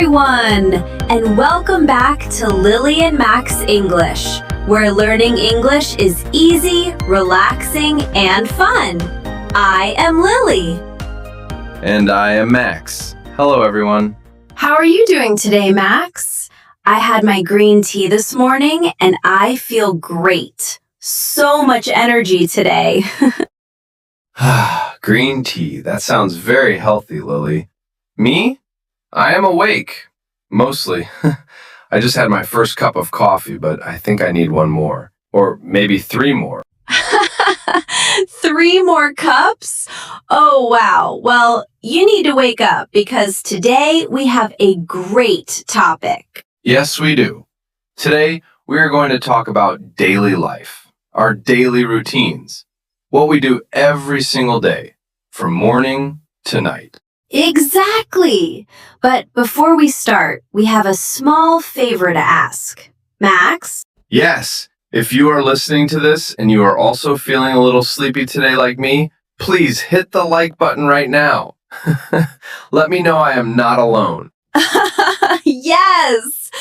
everyone, and welcome back to Lily and Max English, where learning English is easy, relaxing, and fun. I am Lily. And I am Max. Hello, everyone. How are you doing today, Max? I had my green tea this morning, and I feel great. So much energy today. Green tea. That sounds very healthy, Lily. Me? I am awake. Mostly. I just had my first cup of coffee, but I think I need one more. Or maybe 3 more. 3 more cups? Oh, wow. Well, you need to wake up because today we have a great topic. Yes, we do. Today, we are going to talk about daily life, our daily routines, what we do every single day, from morning to night. Exactly. But before we start, we have a small favor to ask. Max? Yes, if you are listening to this and you are also feeling a little sleepy today like me, please hit the like button right now. Let me know I am not alone. Yes!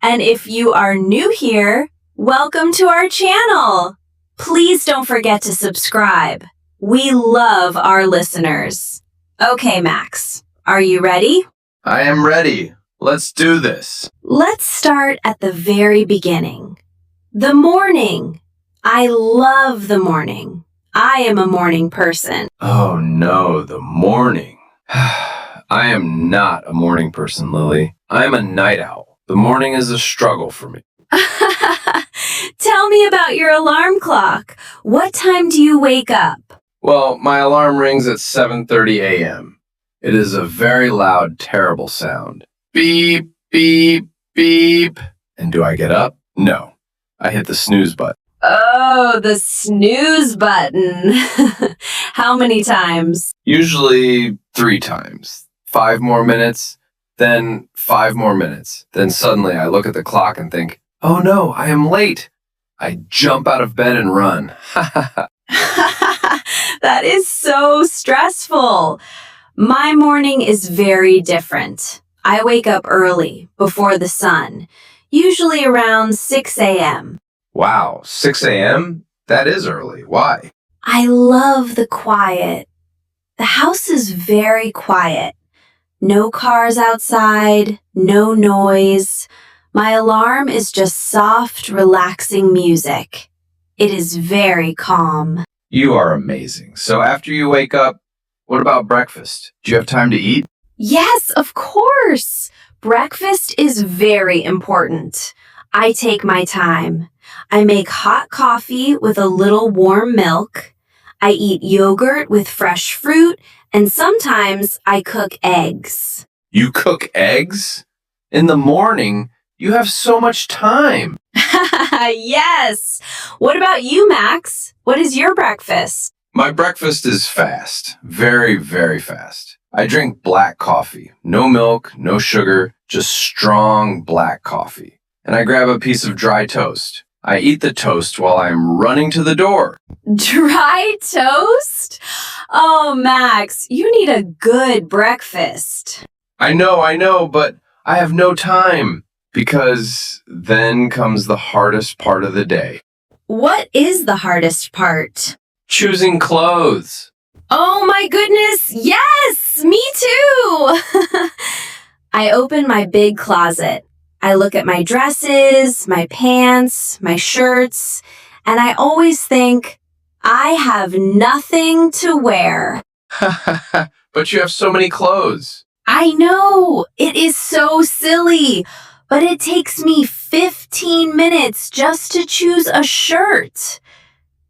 And if you are new here, welcome to our channel. Please don't forget to subscribe. We love our listeners. Okay, Max, are you ready? I am ready. Let's do this. Let's start at the very beginning. The morning. I love the morning. I am a morning person. Oh no, the morning. I am not a morning person, Lily. I am a night owl. The morning is a struggle for me. Tell me about your alarm clock. What time do you wake up? Well, my alarm rings at 7:30 a.m. It is a very loud, terrible sound. Beep, beep, beep. And do I get up? No. I hit the snooze button. Oh, the snooze button. How many times? Usually 3 times. 5 more minutes, then 5 more minutes. Then suddenly I look at the clock and think, oh no, I am late. I jump out of bed and run. That is so stressful. My morning is very different. I wake up early, before the sun, usually around 6 a.m. Wow, 6 a.m.? That is early. Why? I love the quiet. The house is very quiet. No cars outside, no noise. My alarm is just soft, relaxing music. It is very calm. You are amazing. So after you wake up, what about breakfast? Do you have time to eat? Yes, of course. Breakfast is very important. I take my time. I make hot coffee with a little warm milk. I eat yogurt with fresh fruit, and sometimes I cook eggs. You cook eggs? In the morning, you have so much time. Yes. What about you, Max? What is your breakfast? My breakfast is fast. Very, very fast. I drink black coffee. No milk, no sugar, just strong black coffee. And I grab a piece of dry toast. I eat the toast while I'm running to the door. Dry toast? Oh, Max, you need a good breakfast. I know, but I have no time. Because then comes the hardest part of the day. What is the hardest part? Choosing clothes. Oh my goodness, yes, me too. I open my big closet. I look at my dresses, my pants, my shirts, and I always think, I have nothing to wear. But you have so many clothes. I know, it is so silly. But it takes me 15 minutes just to choose a shirt.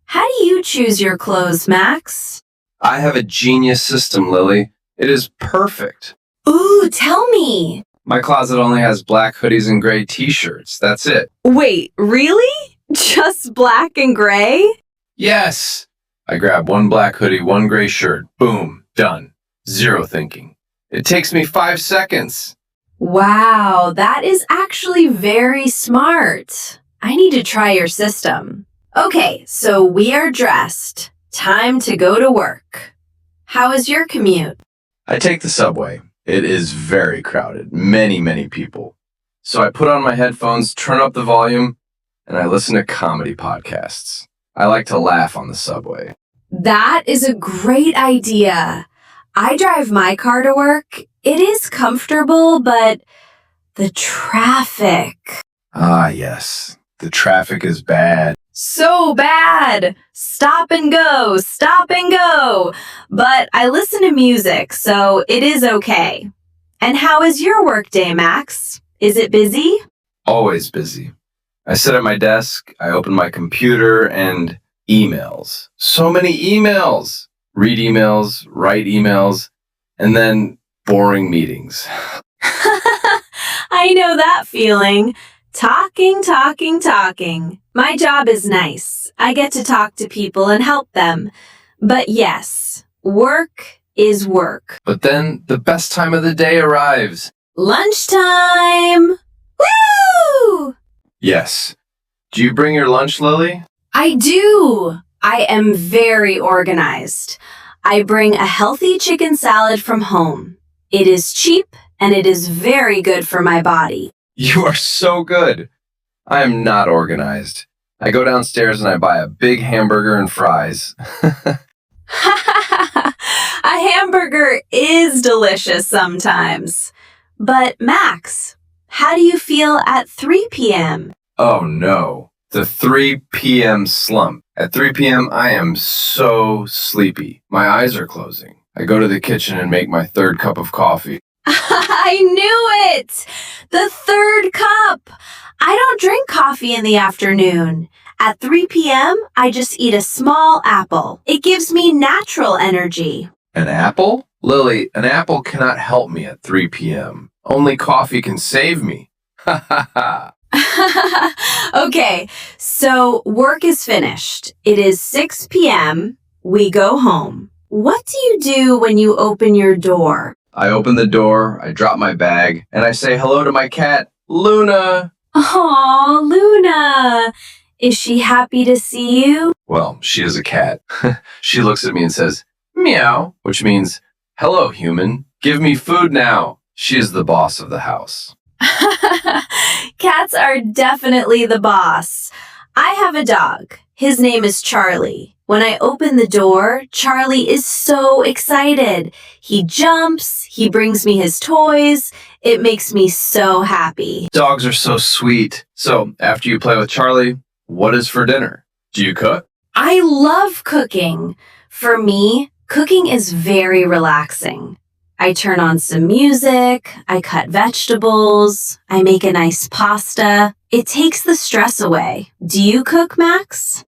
How do you choose your clothes, Max? I have a genius system, Lily. It is perfect. Ooh, tell me. My closet only has black hoodies and gray t-shirts. That's it. Wait, really? Just black and gray? Yes. I grab 1 black hoodie, 1 gray shirt. Boom. Done. Zero thinking. It takes me 5 seconds. Wow, that is actually very smart. I need to try your system. Okay, so we are dressed. Time to go to work. How is your commute? I take the subway. It is very crowded. Many, many people. So I put on my headphones, turn up the volume, and I listen to comedy podcasts. I like to laugh on the subway. That is a great idea. I drive my car to work. It is comfortable, but the traffic. Ah, yes. The traffic is bad. So bad. Stop and go, stop and go. But I listen to music, so it is okay. And how is your workday, Max? Is it busy? Always busy. I sit at my desk, I open my computer, and emails. So many emails. Read emails, write emails, and then boring meetings. I know that feeling. Talking, talking, talking. My job is nice. I get to talk to people and help them. But yes, work is work. But then the best time of the day arrives. Lunchtime! Woo! Yes. Do you bring your lunch, Lily? I do. I am very organized. I bring a healthy chicken salad from home. It is cheap and it is very good for my body. You are so good. I am not organized. I go downstairs and I buy a big hamburger and fries. A hamburger is delicious sometimes. But Max, how do you feel at 3 p.m.? Oh no, the 3 p.m. slump. At 3 p.m., I am so sleepy. My eyes are closing. I go to the kitchen and make my third cup of coffee. I knew it! The third cup! I don't drink coffee in the afternoon. At 3 p.m., I just eat a small apple. It gives me natural energy. An apple? Lily, an apple cannot help me at 3 p.m. Only coffee can save me. Ha ha ha. Okay, so work is finished. It is 6 p.m. We go home. What do you do when you open your door? I open the door, I drop my bag, and I say hello to my cat, Luna. Aw, Luna. Is she happy to see you? Well, she is a cat. She looks at me and says, meow, which means, hello, human. Give me food now. She is the boss of the house. Cats are definitely the boss. I have a dog. His name is Charlie. When I open the door, Charlie is so excited. He jumps, he brings me his toys. It makes me so happy. Dogs are so sweet. So, after you play with Charlie, what is for dinner? Do you cook? I love cooking. For me, cooking is very relaxing. I turn on some music, I cut vegetables, I make a nice pasta. It takes the stress away. Do you cook, Max?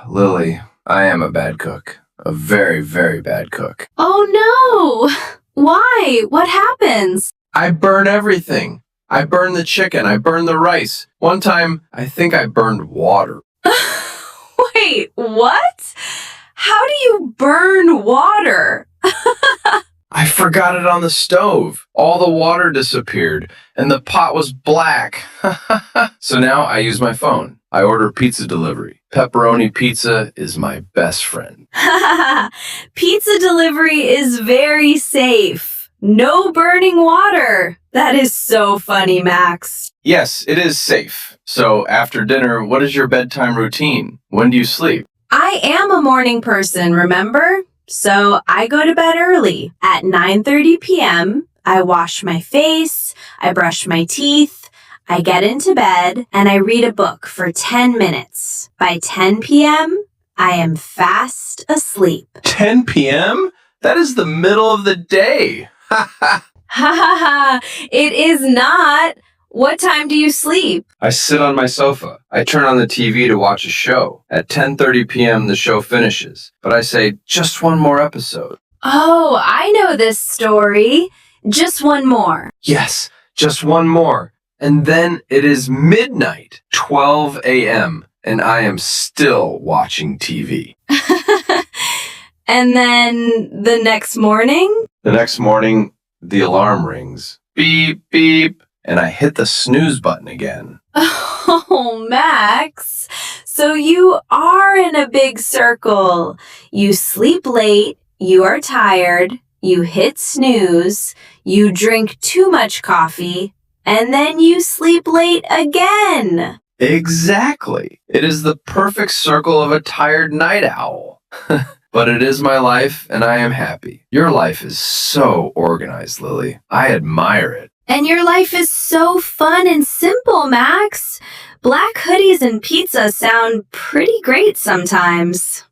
Lily, I am a bad cook. A very, very bad cook. Oh no! Why? What happens? I burn everything. I burn the chicken. I burn the rice. One time, I think I burned water. Wait, what? How do you burn water? I forgot it on the stove. All the water disappeared, and the pot was black. So now I use my phone. I order pizza delivery. Pepperoni pizza is my best friend. Pizza delivery is very safe. No burning water. That is so funny, Max. Yes, it is safe. So after dinner, what is your bedtime routine? When do you sleep? I am a morning person, remember? So I go to bed early. At 9:30 p.m., I wash my face, I brush my teeth, I get into bed, and I read a book for 10 minutes. By 10 p.m., I am fast asleep. 10 p.m.? That is the middle of the day. Ha ha ha! It is not. What time do you sleep? I sit on my sofa. I turn on the TV to watch a show. At 10:30 p.m., the show finishes. But I say, just one more episode. Oh, I know this story. Just one more. Yes, just one more. And then it is midnight, 12 a.m., and I am still watching TV. And then the next morning? The next morning, the alarm rings. Beep, beep. And I hit the snooze button again. Oh, Max. So you are in a big circle. You sleep late, you are tired, you hit snooze, you drink too much coffee, and then you sleep late again. Exactly. It is the perfect circle of a tired night owl. But it is my life, and I am happy. Your life is so organized, Lily. I admire it. And your life is so fun and simple, Max. Black hoodies and pizza sound pretty great sometimes.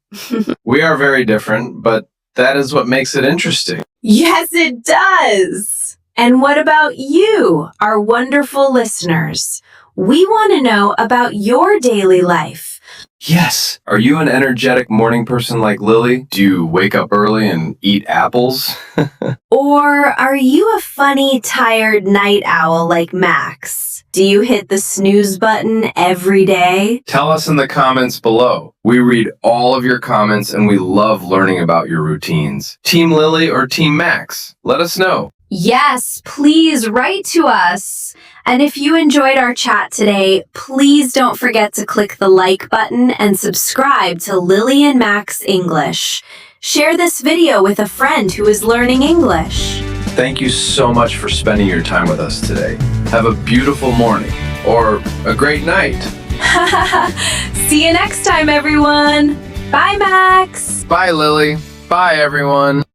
We are very different, but that is what makes it interesting. Yes, it does. And what about you, our wonderful listeners? We want to know about your daily life. Yes. Are you an energetic morning person like Lily? Do you wake up early and eat apples? Or are you a funny, tired night owl like Max? Do you hit the snooze button every day? Tell us in the comments below. We read all of your comments and we love learning about your routines. Team Lily or Team Max? Let us know. Yes, please write to us. And if you enjoyed our chat today, please don't forget to click the like button and subscribe to Lily and Max English. Share this video with a friend who is learning English. Thank you so much for spending your time with us today. Have a beautiful morning or a great night. See you next time, everyone. Bye, Max. Bye, Lily. Bye, everyone.